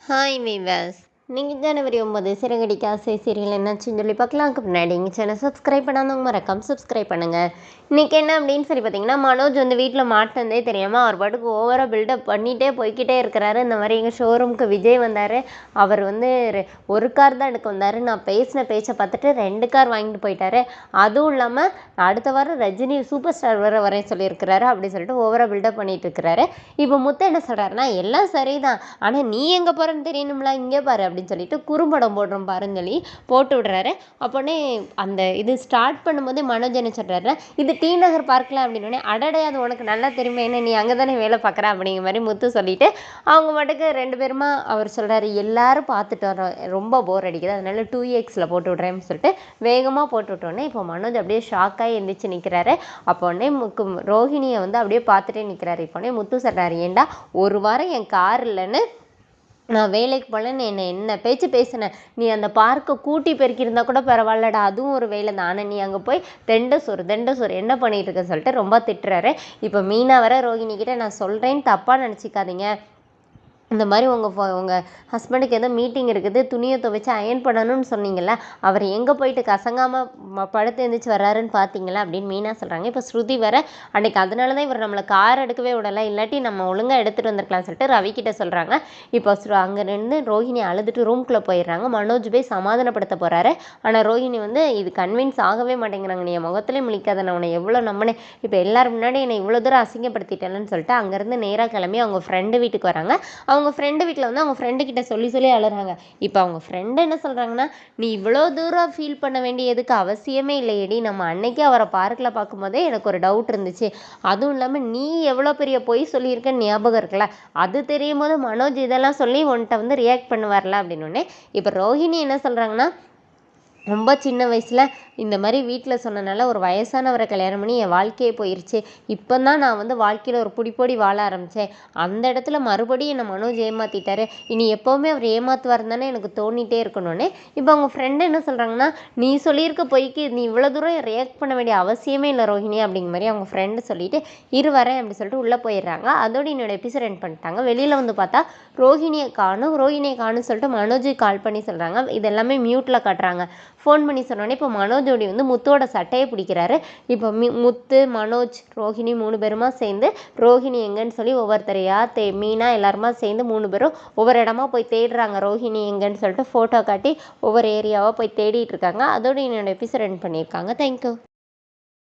Hi viewers, நீங்கள் ஜனவரி 9 சிறகடிக்க ஆசை serial என்னாச்சுன்னு சொல்லி பார்க்கலாம். அதுக்கு முன்னாடி எங்கள் சேனல் சப்ஸ்கிரைப் பண்ணாதவங்க மறக்காம சப்ஸ்கிரைப் பண்ணுங்கள். இன்றைக்கி என்ன அப்படின்னு சொல்லி பார்த்தீங்கன்னா, மனோஜ் வந்து வீட்டில் மாட்டினதே தெரியாமல் அவர் பாட்டுக்கு ஓவராக பில்டப் பண்ணிகிட்டே போய்கிட்டே இருக்கிறாரு. இந்த மாதிரி எங்கள் ஷோரூமுக்கு விஜய் வந்தார். அவர் வந்து ஒரு கார் தான் எடுக்க வந்தார். நான் பேசின பேச்சை பார்த்துட்டு 2 கார் வாங்கிட்டு போயிட்டாரு. அதுவும் இல்லாமல் அடுத்த வாரம் ரஜினி சூப்பர் ஸ்டார் வரைய சொல்லியிருக்கிறாரு அப்படின்னு சொல்லிட்டு ஓவராக பில்டப் பண்ணிட்டு இருக்கிறாரு. இப்போ முத்து என்ன சொல்கிறாருன்னா, எல்லாம் சரிதான், ஆனால் நீ எங்கே போகிறன்னு தெரியணும்ல, இங்கே பாரு அப்படின்னு சொல்லிட்டு குறும்படம் போடுறோம் பாருன்னு சொல்லி போட்டு விடுறாரு. அப்போனே அந்த இது ஸ்டார்ட் பண்ணும்போது மனோஜ் என்ன சொல்கிறாரு, இது டி நகர் பார்க்கல அப்படின்னோடனே, அடடே அது உனக்கு நல்லா தெரியுமே, என்ன நீ அங்கே தானே வேலை பார்க்குற அப்படிங்கிற மாதிரி முத்து சொல்லிட்டு அவங்க மட்டுக்கு 2 பேருமா அவர் சொல்கிறாரு, எல்லாரும் பார்த்துட்டு வரோம், ரொம்ப போர் அடிக்குது, அதனால 2Xல போட்டு விட்றேன்னு சொல்லிட்டு வேகமாக போட்டு விட்டோன்னே இப்போ மனோஜ் அப்படியே ஷாக்காகி எந்திரிச்சு நிற்கிறாரு. அப்போனே ரோஹிணியை வந்து அப்படியே பார்த்துட்டே நிற்கிறாரு. இப்போனே முத்து சொல்கிறாரு, ஏண்டா ஒரு வாரம் என் கார் இல்லைன்னு நான் வேலைக்கு போகலன்னு என்ன பேச்சு பேசினேன், நீ அந்த பார்க்கை கூட்டி பெருக்கியிருந்தா கூட பரவாயில்லடா, அதுவும் ஒரு வேலை தான், ஆனால் நீ அங்கே போய் தெண்டை சோறு என்ன பண்ணிகிட்டு இருக்க சொல்லிட்டு ரொம்ப திட்டுறாரு. இப்போ மீனா வர ரோஹிணிக்கிட்ட, நான் சொல்கிறேன்னு தப்பாக நினச்சிக்காதீங்க, இந்த மாதிரி உங்கள் ஹஸ்பண்டுக்கு ஏதோ மீட்டிங் இருக்குது, துணியை துவைச்சி அயன் பண்ணணும்னு சொன்னீங்கல்ல, அவர் எங்கே போயிட்டு கசங்காமல் படுத்து எழுந்திரிச்சு வர்றாருன்னு பார்த்தீங்களா அப்படின்னு மீனா சொல்கிறாங்க. இப்போ ஸ்ருதி வர, அன்றைக்கி அதனால தான் இவர் நம்மளை கார் எடுக்கவே விடலை, இல்லாட்டி நம்ம ஒழுங்காக எடுத்துகிட்டு வந்திருக்கலாம் சொல்லிட்டு ரவிக்கிட்ட சொல்கிறாங்க. இப்போ அங்கே நின்று ரோஹிணி அழுதுட்டு ரூம்குள்ளே போயிடுறாங்க. மனோஜ் போய் சமாதானப்படுத்த போகிறாரு. ஆனால் ரோஹிணி வந்து இது கன்வின்ஸ் ஆகவே மாட்டேங்கிறாங்க, நீ என் முகத்துலேயே முழிக்காத, நான் உன்னை எவ்வளோ நம்பினேன், இப்போ எல்லோரும் முன்னாடி என்னை இவ்வளோ தூரம் அசிங்கப்படுத்திட்டேன்னு சொல்லிட்டு அங்கேருந்து நேராக கிளம்பி அவங்க ஃப்ரெண்டு வீட்டுக்கு வராங்க. அவங்க ஃப்ரெண்டு வீட்டில் வந்து அவங்க ஃப்ரெண்டுக்கிட்ட சொல்லி அழுறாங்க. இப்போ அவங்க ஃப்ரெண்டு என்ன சொல்கிறாங்கன்னா, நீ இவ்வளோ தூரம் ஃபீல் பண்ண வேண்டியதுக்கு அவசியமே இல்லையடி, நம்ம அன்னைக்கு அவரை பார்க்கில் பார்க்கும்போதே எனக்கு ஒரு டவுட் இருந்துச்சு, அதுவும் இல்லாமல் நீ எவ்வளோ பெரிய பொய் சொல்லியிருக்கன்னு ஞாபகம் இருக்குல்ல, அது தெரியும் போது மனோஜ் இதெல்லாம் சொல்லி உன்கிட்ட வந்து ரியாக்ட் பண்ணுவார்ல அப்படின்னோடனே இப்போ ரோஹிணி என்ன சொல்கிறாங்கன்னா, ரொம்ப சின்ன வயசில் இந்த மாதிரி வீட்டில் சொன்னனால ஒரு வயசானவரை கல்யாணம் பண்ணி என் வாழ்க்கையே போயிடுச்சு, இப்போ தான் நான் வந்து வாழ்க்கையில் ஒரு பிடிப்பொடி வாழ ஆரம்பித்தேன், அந்த இடத்துல மறுபடியும் என்னை மனோஜ் ஏமாற்றிட்டாரு, இனி எப்போவுமே அவர் ஏமாற்றுவார் தானே எனக்கு தோணிகிட்டே இருக்கணும்னு. இப்போ அவங்க ஃப்ரெண்டு என்ன சொல்கிறாங்கன்னா, நீ சொல்லியிருக்க பொய்க்கு நீ இவ்வளோ தூரம் ரியாக்ட் பண்ண வேண்டிய அவசியமே இல்லை ரோஹிணி அப்படிங்கிற மாதிரி அவங்க ஃப்ரெண்டு சொல்லிவிட்டு வரேன் அப்படி சொல்லிட்டு உள்ளே போயிடுறாங்க. அதோடு என்னோட எபிசோட் எண்ட் பண்ணிட்டாங்க. வெளியில் வந்து பார்த்தா ரோஹிணியை காணும் சொல்லிட்டு மனோஜுக்கு கால் பண்ணி சொல்கிறாங்க. இது எல்லாமே மியூட்டில் காட்டுறாங்க. ஃபோன் பண்ணி சொன்னோன்னே இப்போ மனோஜோடி வந்து முத்தோட சட்டையை பிடிக்கிறாரு. இப்போ முத்து, மனோஜ், ரோஹிணி 3 பேருமா சேர்ந்து ரோஹிணி எங்கன்னு சொல்லி ஒவ்வொருத்தரையா மீனா எல்லாருமா சேர்ந்து 3 பேரும் ஒவ்வொரு இடமா போய் தேடுறாங்க. ரோஹிணி எங்கன்னு சொல்லிட்டு ஃபோட்டோ காட்டி ஒவ்வொரு ஏரியாவாக போய் தேடிட்டு இருக்காங்க. அதோடு என்னோட எபிசோட் எண்ட் பண்ணியிருக்காங்க. தேங்க்யூ.